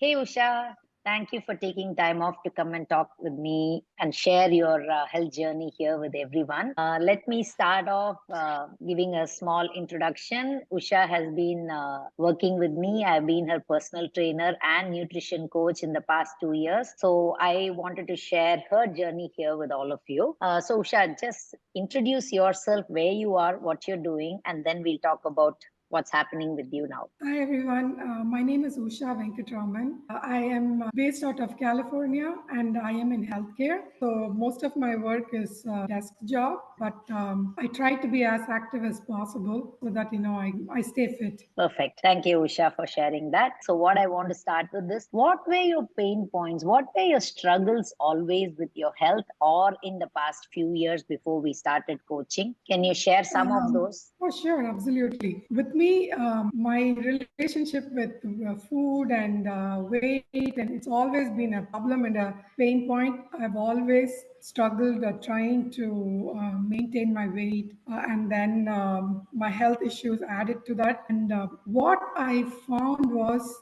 Hey Usha, thank you for taking time off to come and talk with me and share your health journey here with everyone. Let me start off giving a small introduction. Usha has been working with me. I've been her personal trainer and nutrition coach in the past 2 years. So I wanted to share her journey here with all of you. So Usha, just introduce yourself, where you are, what you're doing, and then we'll talk about what's happening with you now. Hi everyone, my name is Usha Venkatraman. I am based out of California and I am in healthcare. So most of my work is desk job, but I try to be as active as possible so that I stay fit. Perfect. Thank you, Usha, for sharing that. So, what I want to start with this, what were your pain points? What were your struggles always with your health or in the past few years before we started coaching? Can you share some of those? Oh, sure, absolutely. With me, my relationship with food and weight, and it's always been a problem and a pain point. I've always struggled trying to maintain my weight, and then my health issues added to that. And what I found was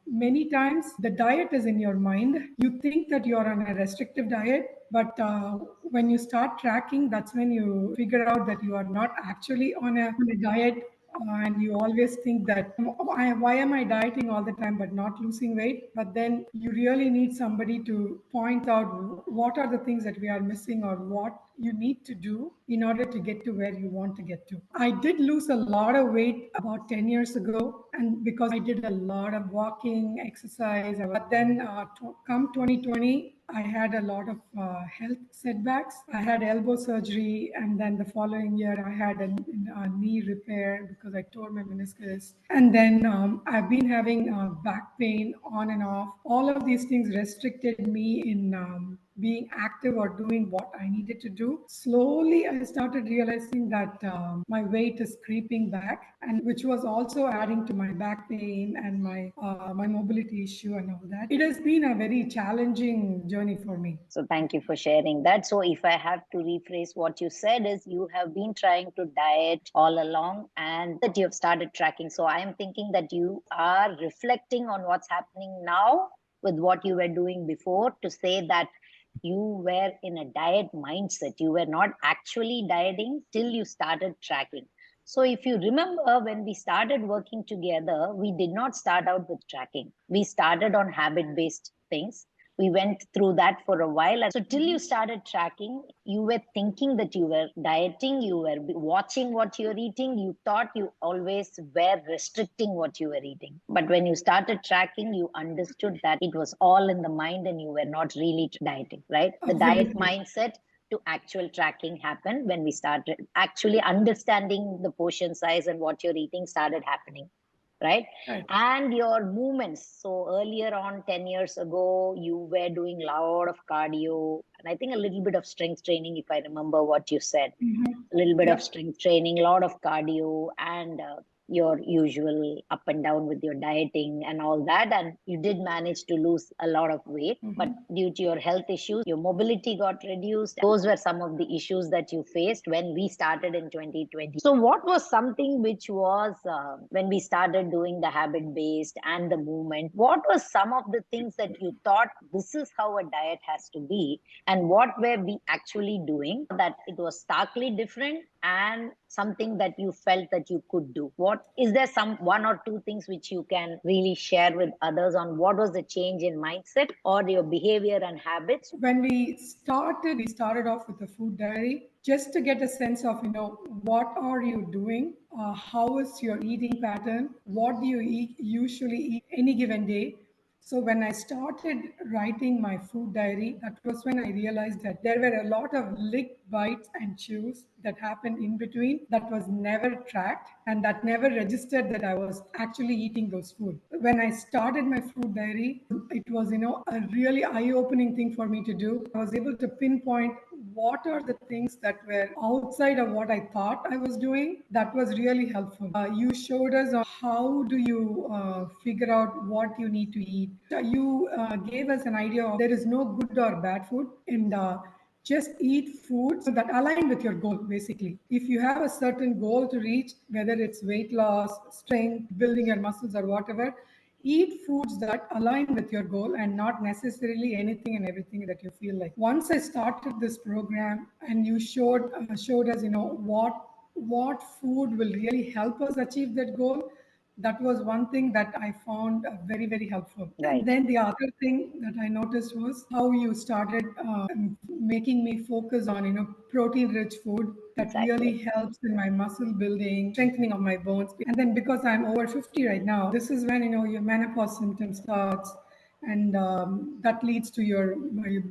many times the diet is in your mind. You think that you're on a restrictive diet, but when you start tracking, that's when you figure out that you are not actually on a diet. And you always think that why am I dieting all the time but not losing weight? But then you really need somebody to point out what are the things that we are missing or what you need to do in order to get to where you want to get to. I did lose a lot of weight about 10 years ago, and because I did a lot of walking, exercise. But then come 2020, I had a lot of health setbacks. I had elbow surgery, and then the following year, I had a knee repair because I tore my meniscus. And then I've been having back pain on and off. All of these things restricted me in being active or doing what I needed to do. Slowly, I started realizing that my weight is creeping back, and which was also adding to my back pain and my mobility issue and all that. It has been a very challenging journey for me. So, thank you for sharing that. So, if I have to rephrase what you said, is you have been trying to diet all along and that you have started tracking. So, I am thinking that you are reflecting on what's happening now with what you were doing before to say that you were in a diet mindset. You were not actually dieting till you started tracking. So, if you remember, when we started working together, we did not start out with tracking. We started on habit based things. We went through that for a while. And so, till you started tracking, you were thinking that you were dieting, you were watching what you're eating, you thought you always were restricting what you were eating. But when you started tracking, you understood that it was all in the mind and you were not really dieting, right? The diet Absolutely. mindset to actual tracking happened when we started actually understanding the portion size and what you're eating started happening, right? Right. And your movements. So earlier on, 10 years ago, you were doing a lot of cardio and I think a little bit of strength training, if I remember what you said. A little bit of Yep. strength training, a lot of cardio, and your usual up and down with your dieting and all that. And you did manage to lose a lot of weight, but due to your health issues, your mobility got reduced. Those were some of the issues that you faced when we started in 2020. So, what was something which was when we started doing the habit based and the movement? What was some of the things that you thought this is how a diet has to be? And what were we actually doing that it was starkly different and something that you felt that you could do? What is there some one or two things which you can really share with others on what was the change in mindset or your behavior and habits? When we started off with the food diary just to get a sense of, what are you doing? How is your eating pattern? What do you usually eat any given day? So when I started writing my food diary, that was when I realized that there were a lot of lick, bites, and chews that happened in between that was never tracked and that never registered that I was actually eating those food. When I started my food diary, it was, a really eye-opening thing for me to do. I was able to pinpoint what are the things that were outside of what I thought I was doing. That was really helpful. You showed us on how do you figure out what you need to eat. You gave us an idea of there is no good or bad food, and just eat foods that align with your goal. Basically, if you have a certain goal to reach, whether it's weight loss, strength, building your muscles, or whatever, eat foods that align with your goal and not necessarily anything and everything that you feel like. Once I started this program and you showed us, what food will really help us achieve that goal, that was one thing that I found very, very helpful. And Right. then the other thing that I noticed was how you started making me focus on, protein rich food that Exactly. really helps in my muscle building, strengthening of my bones. And then because I'm over 50 right now, this is when, your menopause symptom starts, and that leads to your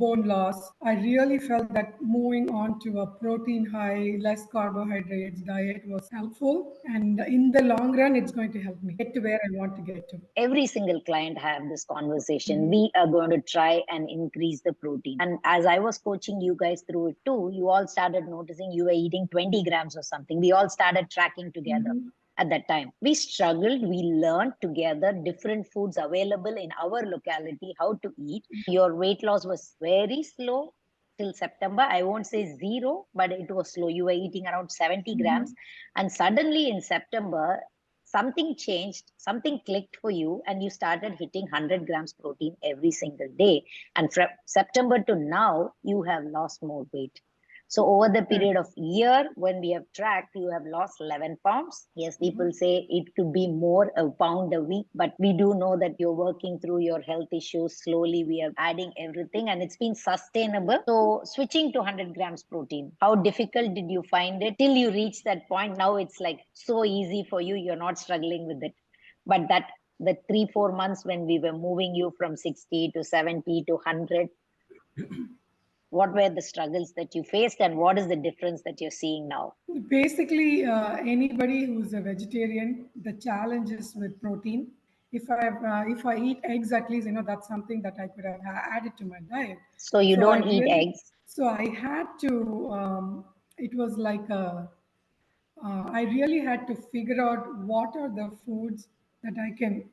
bone loss. I really felt that moving on to a protein high, less carbohydrates diet was helpful, and in the long run, it's going to help me get to where I want to get to. Every single client have this conversation. We are going to try and increase the protein. And as I was coaching you guys through it too, you all started noticing you were eating 20 grams or something. We all started tracking together. Mhm. At that time, we struggled. We learned together different foods available in our locality, how to eat. Your weight loss was very slow till September. I won't say zero, but it was slow. You were eating around 70 grams. Mhm. And suddenly in September, something changed, something clicked for you, and you started hitting 100 grams protein every single day. And from September to now, you have lost more weight. So over the Correct. period of year, when we have tracked, you have lost 11 pounds. Yes, people say it could be more, a pound a week, but we do know that you're working through your health issues slowly. We are adding everything and it's been sustainable. So switching to 100 grams protein, how difficult did you find it till you reach that point? Now it's like so easy for you. You're not struggling with it. But that the 3 4 months when we were moving you from 60 to 70 to 100, what were the struggles that you faced and what is the difference that you're seeing now? Basically, anybody who's a vegetarian, the challenge is with protein. If I eat eggs, at least that's something that I could have added to my diet. So you So I don't eat really, eggs. so I had to. It was like I really had to figure out what are the foods that I can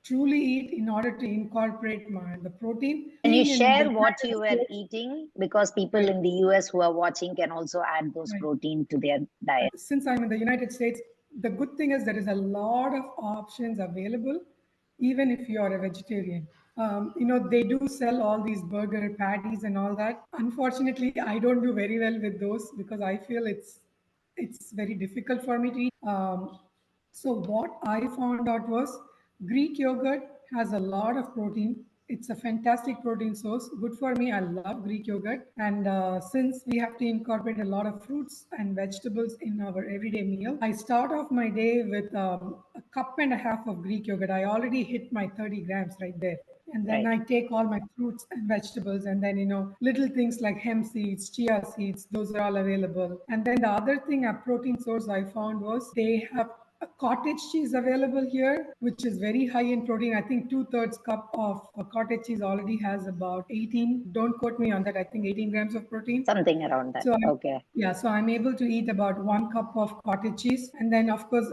truly eat in order to incorporate the protein. Can you Being in the share what United you were States, eating? Because people right, in the US who are watching can also add those right. protein to their diet. Since I'm in the United States, the good thing is there is a lot of options available, even if you are a vegetarian. They do sell all these burger patties and all that. Unfortunately, I don't do very well with those because I feel it's very difficult for me to eat. So what I found out was Greek yogurt has a lot of protein. It's a fantastic protein source. Good for me. I love Greek yogurt. And since we have to incorporate a lot of fruits and vegetables in our everyday meal, I start off my day with a cup and a half of Greek yogurt. I already hit my 30 grams right there. And then Right. I take all my fruits and vegetables, and then little things like hemp seeds, chia seeds, those are all available. And then the other thing, a protein source I found was they have a cottage cheese available here, which is very high in protein. I think two-thirds cup of cottage cheese already has about 18. Don't quote me on that. I think 18 grams of protein. Something around that. So Okay. yeah, so I'm able to eat about 1 cup of cottage cheese, and then of course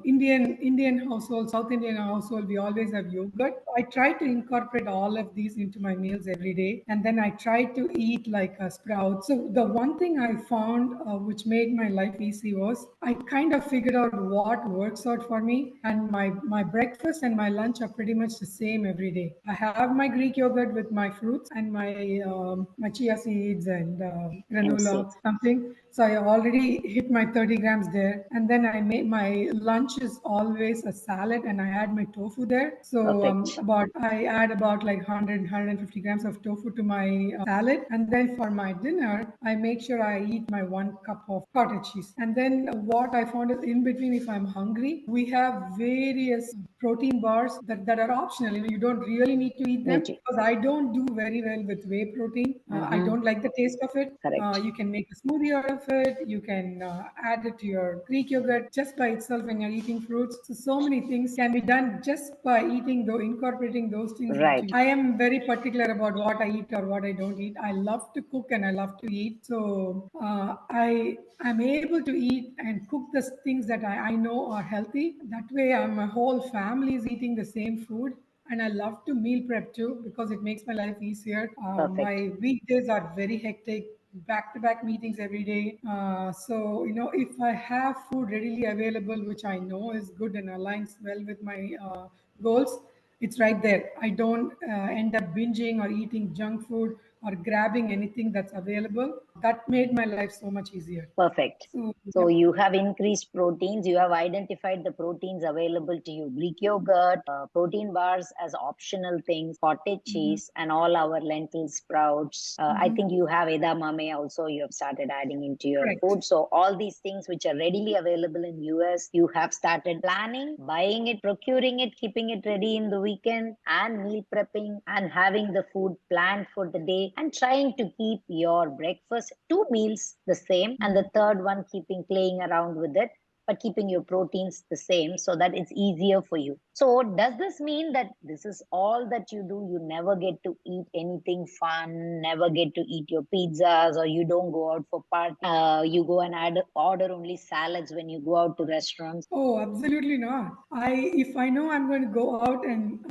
Indian household, South Indian household, we always have yogurt. I try to incorporate all of these into my meals every day, and then I try to eat like a sprout. So the one thing I found which made my life easy was I kind of figured out what works out for me, and my breakfast and my lunch are pretty much the same every day. I have my Greek yogurt with my fruits and my chia seeds and Hemp granola, seeds. something. So I already hit my 30 grams there. And then I make my lunch is always a salad and I add my tofu there. So Perfect. I add about like 150 grams of tofu to my salad. And then for my dinner, I make sure I eat my 1 cup of cottage cheese. And then what I found is in between, if I'm hungry, we have various protein bars that are optional. You don't really need to eat them Need to. because I don't do very well with whey protein. I Mm-hmm. don't like the taste of it. Correct. You can make a smoothie out of it. You can add it to your Greek yogurt just by itself when you're eating fruits. So many things can be done just by eating, though, incorporating those things Right. into. I am very particular about what I eat or what I don't eat. I love to cook and I love to eat. So I am able to eat and cook the things that I know are healthy. That way, my whole family is eating the same food, and I love to meal prep too because it makes my life easier. Perfect. My weekdays are very hectic, back to back meetings every day. So, if I have food readily available, which I know is good and aligns well with my goals, it's right there. I don't end up binging or eating junk food or grabbing anything that's available. That made my life so much easier. Perfect. So, So yep. you have increased proteins. You have identified the proteins available to you. Greek yogurt, protein bars as optional things, cottage Mhm. cheese, and all our lentil sprouts. I Mhm. think you have edamame also. You have started adding into your Correct. food. So all these things which are readily available in US, you have started planning, buying it, procuring it, keeping it ready in the weekend, and meal prepping and having the food planned for the day, and trying to keep your breakfast two meals the same, and the third one keeping playing around with it, but keeping your proteins the same so that it's easier for you. So does this mean that this is all that you do? You never get to eat anything fun, never get to eat your pizzas, or you don't go out for party? You go and order only salads when you go out to restaurants? Oh, absolutely not. If I know I'm going to go out and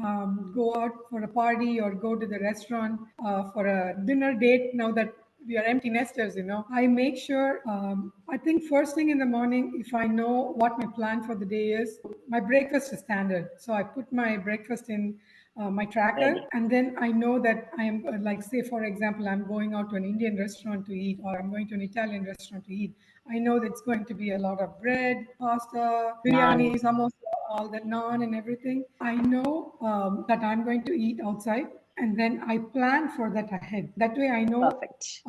go out for a party or go to the restaurant for a dinner date, now that we are empty nesters, I make sure. I think first thing in the morning, if I know what my plan for the day is, my breakfast is standard. So I put my breakfast in my tracker, Ready. and then I know that I'm like, say for example, I'm going out to an Indian restaurant to eat, or I'm going to an Italian restaurant to eat. I know that it's going to be a lot of bread, pasta, Naan. biryani, samosa, all that naan and everything. I know that I'm going to eat outside, and then I plan for that ahead. That way I know Perfect.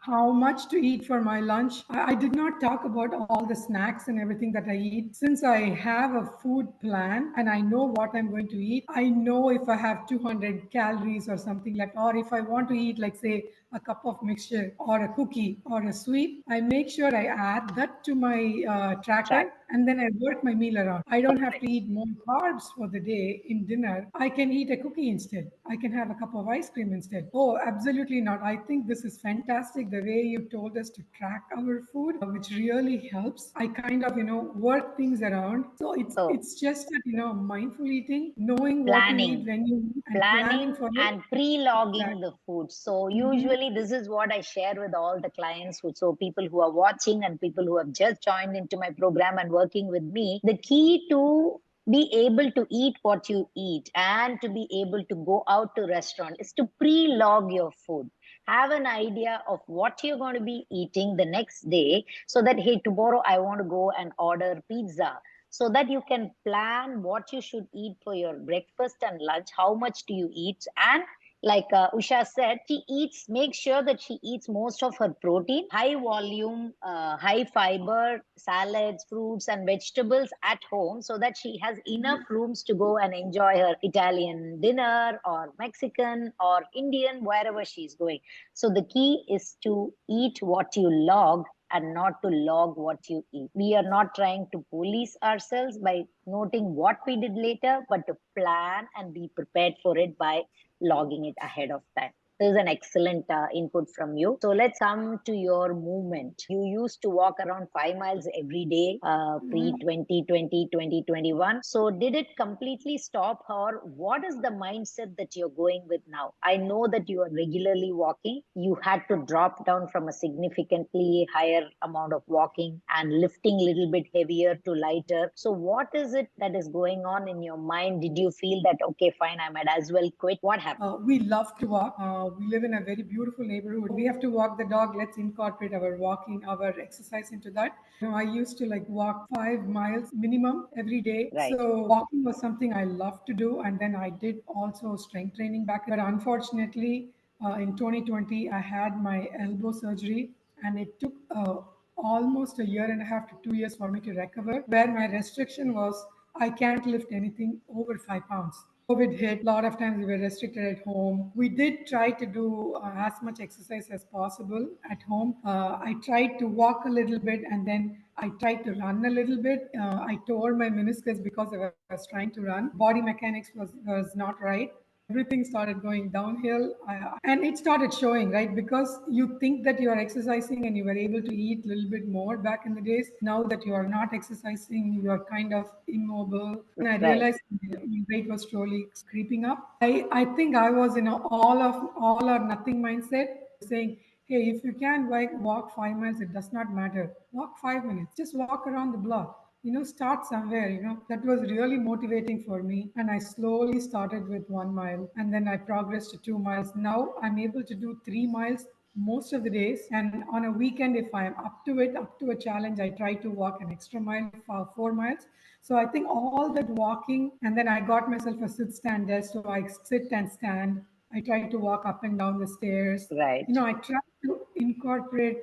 how much to eat for my lunch. I did not talk about all the snacks and everything that I eat. Since I have a food plan and I know what I'm going to eat, I know if I have 200 calories or something like, or if I want to eat, like, say, a cup of mixture or a cookie or a sweet, I make sure I add that to my Track. tracker, and then I work my meal around. I don't have to Perfect. eat more carbs for the day in dinner. I can eat a cookie instead. I can have a cup of ice cream instead. Oh, absolutely not. I think this is fantastic the way you told us to track our food, which really helps. I kind of, work things around. So it's So it's just that, mindful eating, knowing what to eat planning, when you eat and planning planning for it. and pre-logging Exactly. the food. So Mhm. usually this is what I share with all the clients who, so people who are watching and people who have just joined into my program and working with me, the key to be able to eat what you eat and to be able to go out to restaurant is to pre-log your food. Have an idea of what you're going to be eating the next day, so that hey, tomorrow I want to go and order pizza, so that you can plan what you should eat for your breakfast and lunch, how much do you eat. And like Usha said, she eats, make sure that she eats most of her protein, high volume, high fiber salads, fruits, and vegetables at home, so that she has enough rooms to go and enjoy her Italian dinner or Mexican or Indian, wherever she's going. So the key is to eat what you log and not to log what you eat. We are not trying to police ourselves by noting what we did later, but to plan and be prepared for it by logging it ahead of time. This is an excellent input from you. So let's come to your movement. You used to walk around 5 miles every day, pre 2020, 2021. So did it completely stop, or what is the mindset that you're going with now? I know that you are regularly walking. You had to drop down from a significantly higher amount of walking and lifting a little bit heavier to lighter. So what is it that is going on in your mind? Did you feel that, okay, fine, I might as well quit? What happened? We love to walk. We live in a very beautiful neighborhood. We have to walk the dog. Let's incorporate our walking, our exercise into that. I used to like walk 5 miles minimum every day. Right. So walking was something I love to do. And then I did also strength training back. But unfortunately, in 2020, I had my elbow surgery, and it took almost a year and a half to 2 years for me to recover, where my restriction was I can't lift anything over 5 pounds. COVID hit, a lot of times we were restricted at home. We did try to do as much exercise as possible at home. I tried to walk a little bit, and then I tried to run a little bit. I tore my meniscus because I was trying to run. Body mechanics was not right. Everything started going downhill, and it started showing, right? Because you think that you are exercising and you were able to eat a little bit more back in the days. Now that you are not exercising, you are kind of immobile. And I Right. realized my weight was slowly creeping up. I think I was in a all or nothing mindset, saying, hey, if you can like walk 5 miles, it does not matter. Walk 5 minutes. Just walk around the block. start somewhere. That was really motivating for me. And I slowly started with 1 mile and then I progressed to 2 miles. Now I'm able to do 3 miles most of the days. And on a weekend, if I'm up to it, up to a challenge, I try to walk an extra mile for 4 miles. So I think all that walking, and then I got myself a sit stand desk. So I sit and stand. I try to walk up and down the stairs. Right. I try to incorporate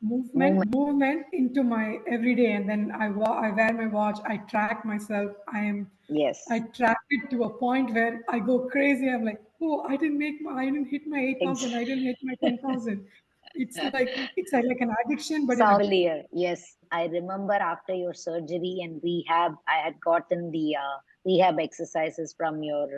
Movement. movement into my everyday, and then I wear my watch. I track myself. I Yes. track it to a point where I go crazy. I'm like, oh, I didn't hit my 8,000. Ex- I didn't hit my 10,000. It's like an addiction, but in a Sound familiar. Yes. I remember after your surgery and rehab, I had gotten the rehab exercises from your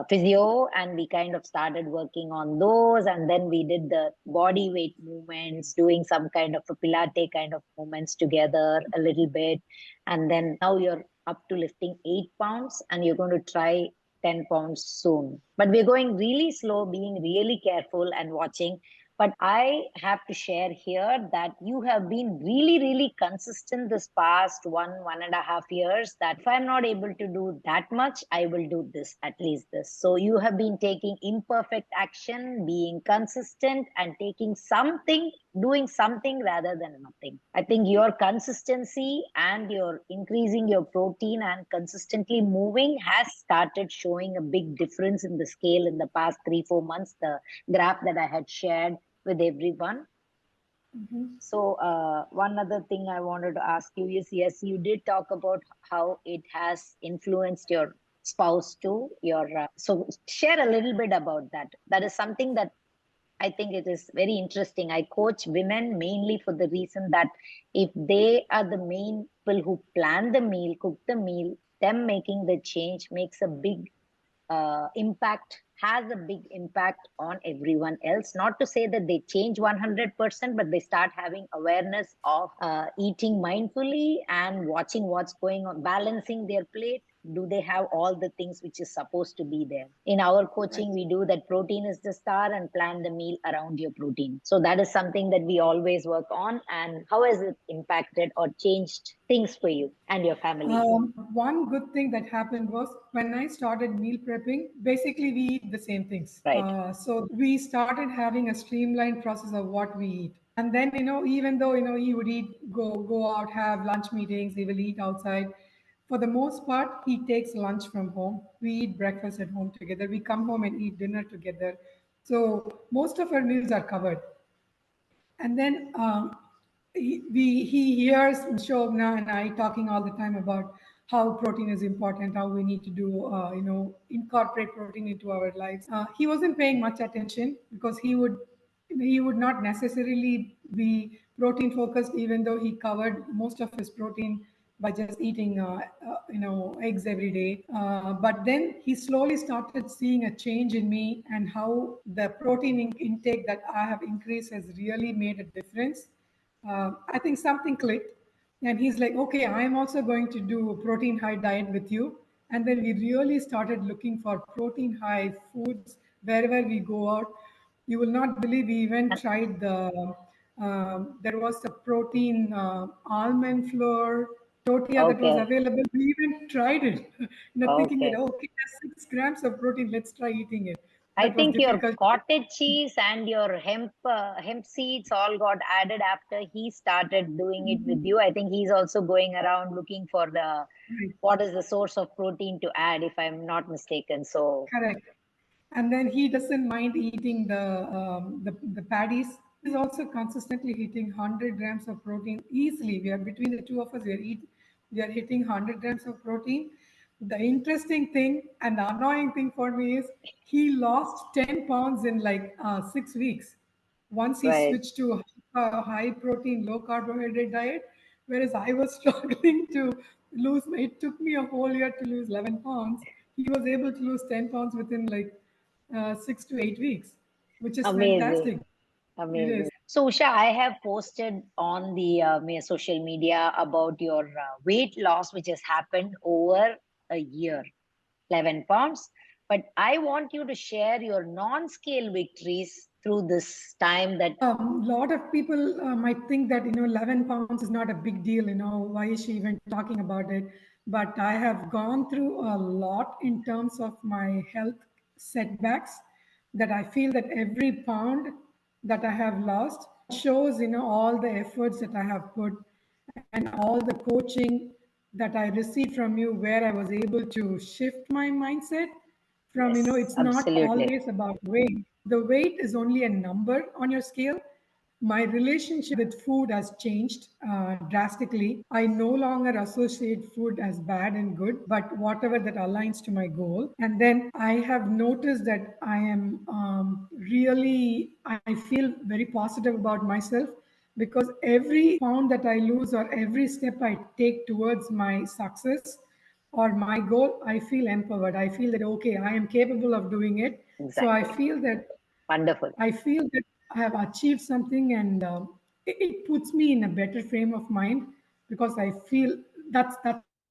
physio, and we kind of started working on those. And then we did the body weight movements, doing some kind of a Pilate kind of movements together a little bit. And then now you're up to lifting 8 pounds and you're going to try 10 pounds soon. But we're going really slow, being really careful and watching. But I have to share here that you have been really, really consistent this past 1.5 years. That if I'm not able to do that much, I will do this, at least this. So you have been taking imperfect action, being consistent, and taking something, doing something rather than nothing. I think your consistency and your increasing your protein and consistently moving has started showing a big difference in the scale in the past 3, 4 months. The graph that I had shared with everyone. So, one other thing I wanted to ask you is, yes, you did talk about how it has influenced your spouse too. So share a little bit about that. That is something that I think it is very interesting. I coach women mainly for the reason that if they are the main people who plan the meal, cook the meal, them making the change makes a big impact, has a big impact on everyone else. Not to say that they change 100%, but they start having awareness of eating mindfully and watching what's going on, balancing their plate. Do they have all the things which is supposed to be there? In our coaching, we do that protein is the star and plan the meal around your protein. So that is something that we always work on. And how has it impacted or changed things for you and your family? One good thing that happened was when I started meal prepping, basically we eat the same things. Right. So we started having a streamlined process of what we eat. And then, even though, he would go out, have lunch meetings, he will eat outside. For the most part, he takes lunch from home. We eat breakfast at home together. We come home and eat dinner together. So most of our meals are covered. And then he hears Shobna and I talking all the time about how protein is important, how we need to do, incorporate protein into our lives. He wasn't paying much attention because he would not necessarily be protein focused, even though he covered most of his protein by just eating, eggs every day. But then he slowly started seeing a change in me, and how the protein intake that I have increased has really made a difference. I think something clicked, and he's like, "Okay, I'm also going to do a protein high diet with you." And then we really started looking for protein high foods wherever we go out. You will not believe we even tried there was a protein almond flour tortilla that was Okay. available. We even tried it, thinking that, Okay. okay, there's 6 grams of protein, let's try eating it. I That was think your difficult. cottage cheese and your hemp seeds all got added after he started doing it with you. I think he's also going around looking for the Right. what is the source of protein to add, if I'm not mistaken. So, Correct. And then he doesn't mind eating the paddies. He's also consistently hitting 100 grams of protein easily. We are between the two of us. We are hitting 100 grams of protein. The interesting thing and the annoying thing for me is he lost 10 pounds in like 6 weeks once he right. switched to a high protein, low carbohydrate diet, whereas I was struggling to lose. It took me a whole year to lose 11 pounds. He was able to lose 10 pounds within like 6 to 8 weeks, which is Amazing. fantastic. It is. Amazing. So, Usha, I have posted on the social media about your weight loss, which has happened over a year, 11 pounds. But I want you to share your non scale victories through this time that Lot of people might think that 11 pounds is not a big deal. Why is she even talking about it? But I have gone through a lot in terms of my health setbacks. That I feel that every pound that I have lost shows all the efforts that I have put and all the coaching that I received from you, where I was able to shift my mindset from yes, it's not absolutely. always about weight. The weight is only a number on your scale. My relationship with food has changed drastically. I no longer associate food as bad and good, but whatever that aligns to my goal. And then I have noticed that I am really, I feel very positive about myself, because every pound that I lose or every step I take towards my success or my goal, I feel empowered. I feel that, okay, I am capable of doing it. So I Exactly. feel that Wonderful. I feel that I have achieved something, and it puts me in a better frame of mind, because I feel that's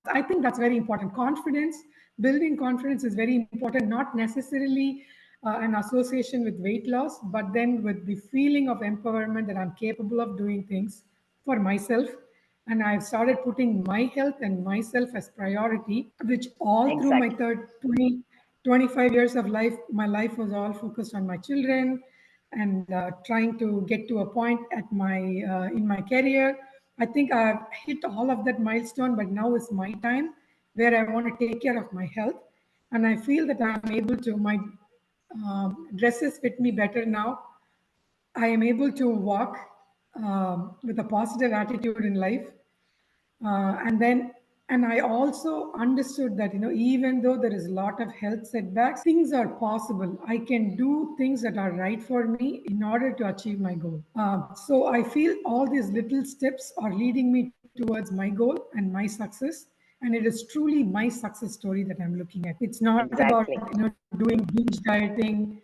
I think that's very important. Confidence, building confidence is very important. Not necessarily an association with weight loss, but then with the feeling of empowerment that I'm capable of doing things for myself. And I've started putting my health and myself as priority, which all through my Exactly. third 25 years of life, my life was all focused on my children and trying to get to a point at my in my career. I think I've hit all of that milestone, but now is my time where I want to take care of my health. And I feel that I'm able to, my dresses fit me better now. I am able to walk with a positive attitude in life. And then, and I also understood that even though there is a lot of health setbacks, things are possible. I can do things that are right for me in order to achieve my goal. So I feel all these little steps are leading me towards my goal and my success. And it is truly my success story that I'm looking at. It's not about Exactly. doing binge dieting,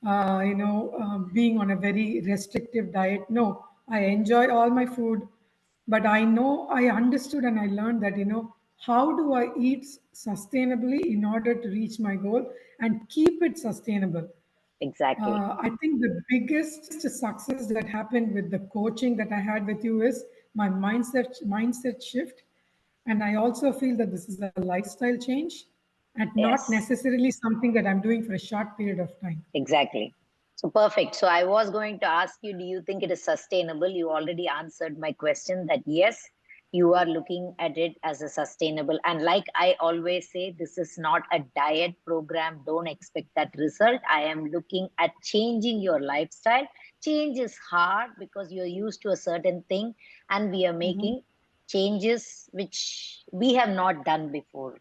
being on a very restrictive diet. No, I enjoy all my food, but I know I understood and I learned that how do I eat sustainably in order to reach my goal and keep it sustainable. Exactly. I think the biggest success that happened with the coaching that I had with you is my mindset shift. And I also feel that this is a lifestyle change and not Yes. necessarily something that I'm doing for a short period of time. Exactly. So perfect. So I was going to ask you, do you think it is sustainable? You already answered my question that yes, you are looking at it as a sustainable. And like I always say, this is not a diet program. Don't expect that result. I am looking at changing your lifestyle. Change is hard because you're used to a certain thing, and we are making changes which we have not done before.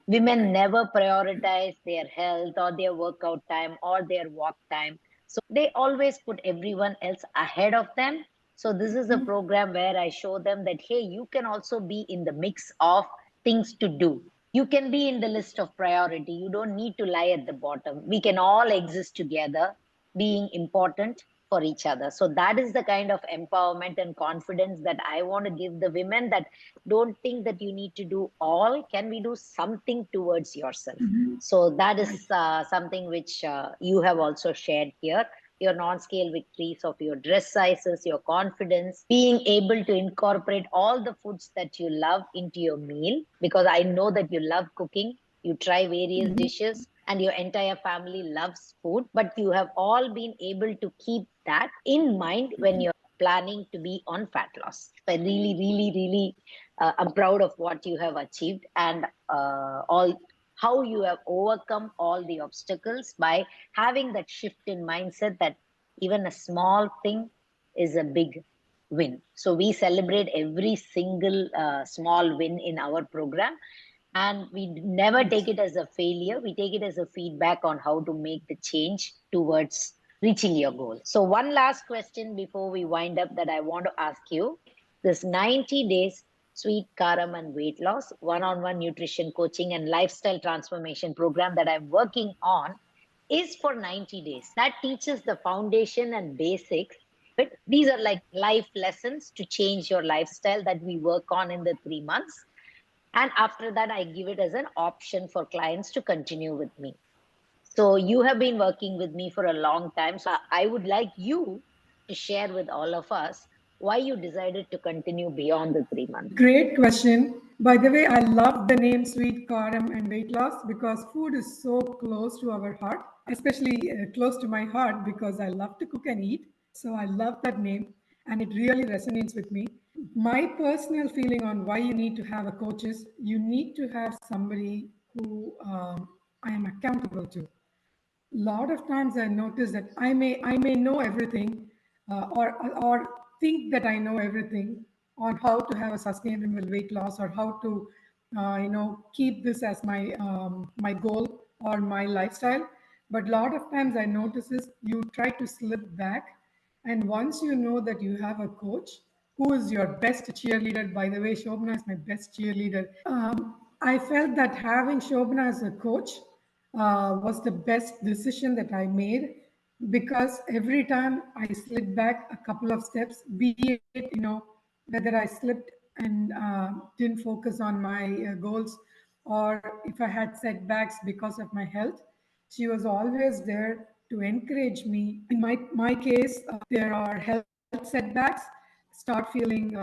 Women never prioritize their health or their workout time or their walk time. So they always put everyone else ahead of them. So this is a program where I show them that, hey, you can also be in the mix of things to do. You can be in the list of priority. You don't need to lie at the bottom. We can all exist together, being important for each other. So that is the kind of empowerment and confidence that I want to give the women, that don't think that you need to do all. Can we do something towards yourself? So that is Right. something which you have also shared here. Your non-scale victories of your dress sizes, your confidence, being able to incorporate all the foods that you love into your meal, because I know that you love cooking, you try various dishes, and your entire family loves food, but you have all been able to keep that in mind when you're planning to be on fat loss. So I really, really, really, I'm proud of what you have achieved, and all how you have overcome all the obstacles by having that shift in mindset that even a small thing is a big win. So we celebrate every single small win in our program, and we never take Right. it as a failure. We take it as a feedback on how to make the change towards reaching your goal. So one last question before we wind up that I want to ask you. This 90 days sweet karam and weight loss one-on-one nutrition coaching and lifestyle transformation program that I'm working on is for 90 days. That teaches the foundation and basics. But these are like life lessons to change your lifestyle that we work on in the 3 months. And after that, I give it as an option for clients to continue with me. So you have been working with me for a long time. So I would like you to share with all of us why you decided to continue beyond the 3 months. Great question. By the way, I love the name Sweet Karam and weight loss because food is so close to our heart, especially close to my heart because I love to cook and eat. So I love that name and it really resonates with me. My personal feeling on why you need to have a coach is you need to have somebody who I am accountable to. Lot of times I notice that I may know everything, or think that I know everything on how to have a sustainable weight loss or how to keep this as my goal or my lifestyle. But lot of times I notice is you try to slip back, and once you know that you have a coach who is your best cheerleader. By the way, Shobana is my best cheerleader. I felt that having Shobana as a coach was the best decision that I made, because every time I slid back a couple of steps, be it, whether I slipped and didn't focus on my goals, or if I had setbacks because of my health, she was always there to encourage me. In my case, there are health setbacks, start feeling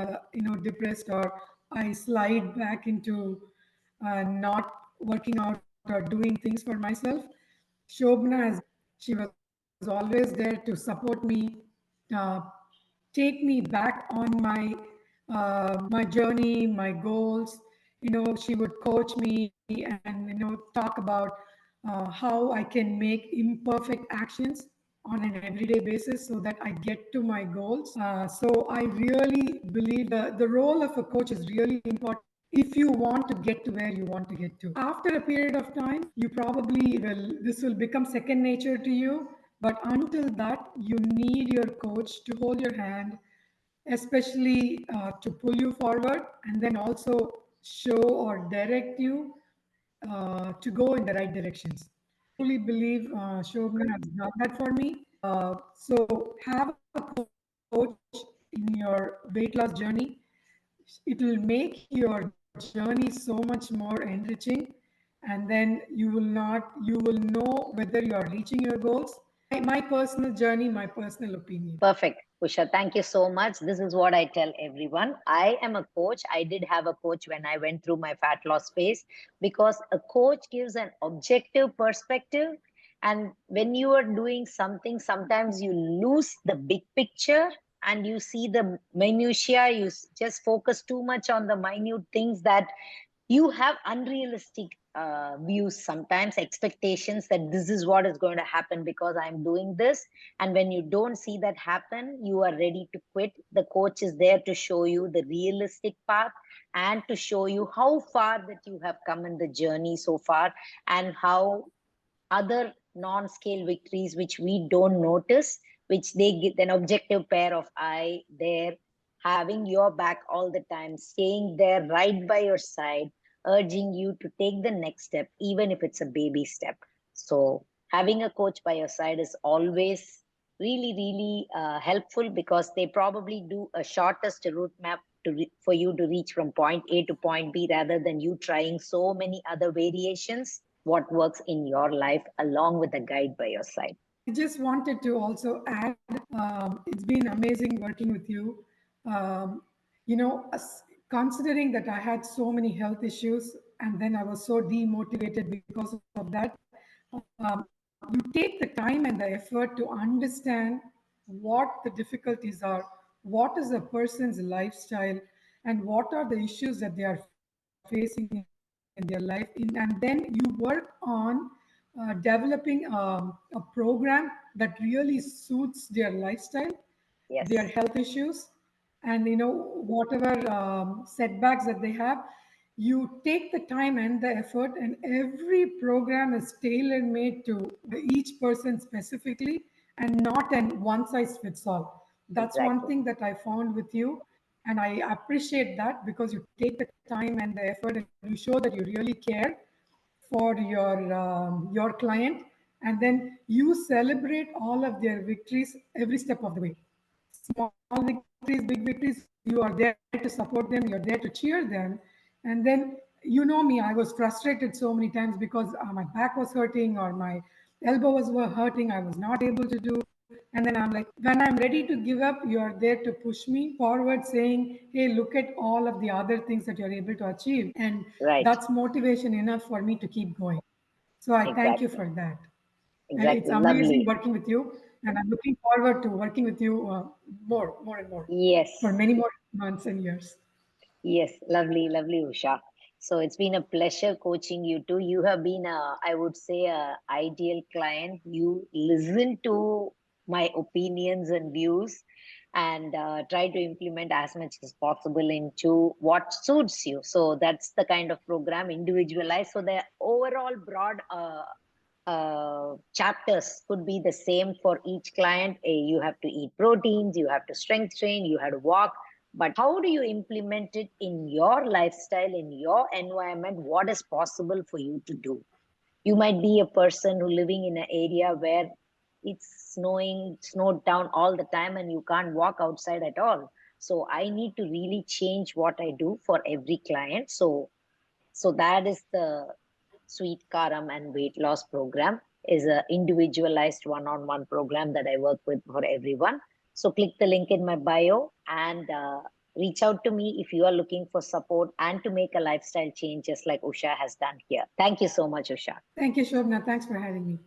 depressed, or I slide back into not working out or doing things for myself. Shobna, as she was always there to support me, uh, take me back on my journey, my goals. She would coach me and talk about how I can make imperfect actions on an everyday basis so that I get to my goals. So I really believe the role of a coach is really important if you want to get to where you want to get to. After a period of time, you probably this will become second nature to you. But until that, you need your coach to hold your hand, especially to pull you forward and then also show or direct you to go in the right directions. I truly believe Shobna has done that for me. So have a coach in your weight loss journey. It will make your journey so much more enriching, and then you will know whether you are reaching your goals. My personal journey, my personal opinion. Perfect. Usha, thank you so much. This is what I tell everyone. I am a coach. I did have a coach when I went through my fat loss phase, because a coach gives an objective perspective. And when you are doing something, sometimes you lose the big picture and you see the minutiae. You just focus too much on the minute things that you have unrealistic views, sometimes expectations that this is what is going to happen because I'm doing this. And when you don't see that happen, you are ready to quit. The coach is there to show you the realistic path and to show you how far that you have come in the journey so far, and how other non-scale victories which we don't notice, which they get an objective pair of eye there, having your back all the time, staying there right by your side, urging you to take the next step, even if it's a baby step. So having a coach by your side is always really, really helpful, because they probably do a shortest route map for you to reach from point A to point B, rather than you trying so many other variations. What works in your life along with a guide by your side. I just wanted to also add, it's been amazing working with you. Um, Considering that I had so many health issues and then I was so demotivated because of that, you take the time and the effort to understand what the difficulties are, what is a person's lifestyle, and what are the issues that they are facing in their life. And then you work on developing a program that really suits their lifestyle, their health Yes, issues, and whatever setbacks that they have. You take the time and the effort, and every program is tailor made to each person specifically, and not an one size fits all. That's one exactly. thing that I found with you, and I appreciate that because you take the time and the effort and you show that you really care for your client, and then you celebrate all of their victories every step of the way. Small victories, big victories, you are there to support them, you're there to cheer them. And then, me, I was frustrated so many times because my back was hurting, or my elbow was hurting, I was not able to do. And then I'm like, when I'm ready to give up, you're there to push me forward, saying, hey, look at all of the other things that you're able to achieve. And Right. that's motivation enough for me to keep going. So I thank you Exactly. for that. And it's Exactly. amazing Lovely. working with you. And I'm looking forward to working with you more and more for Yes. many more months and years. Yes, lovely, lovely, Usha. So it's been a pleasure coaching you too. You have been I would say, a ideal client. You listen to my opinions and views and try to implement as much as possible into what suits you. So that's the kind of program individualized. So the overall broad chapters could be the same for each client. You have to eat proteins, you have to strength train, you have to walk. But how do you implement it in your lifestyle, in your environment? What is possible for you to do? You might be a person who living in an area where it's snowed down all the time, and you can't walk outside at all. So I need to really change what I do for every client. So that is the Sweet Karam and Weight Loss Program, is a individualized one-on-one program that I work with for everyone. So click the link in my bio and reach out to me if you are looking for support and to make a lifestyle change, just like Usha has done here. Thank you so much, Usha. Thank you, Shobna. Thanks for having me.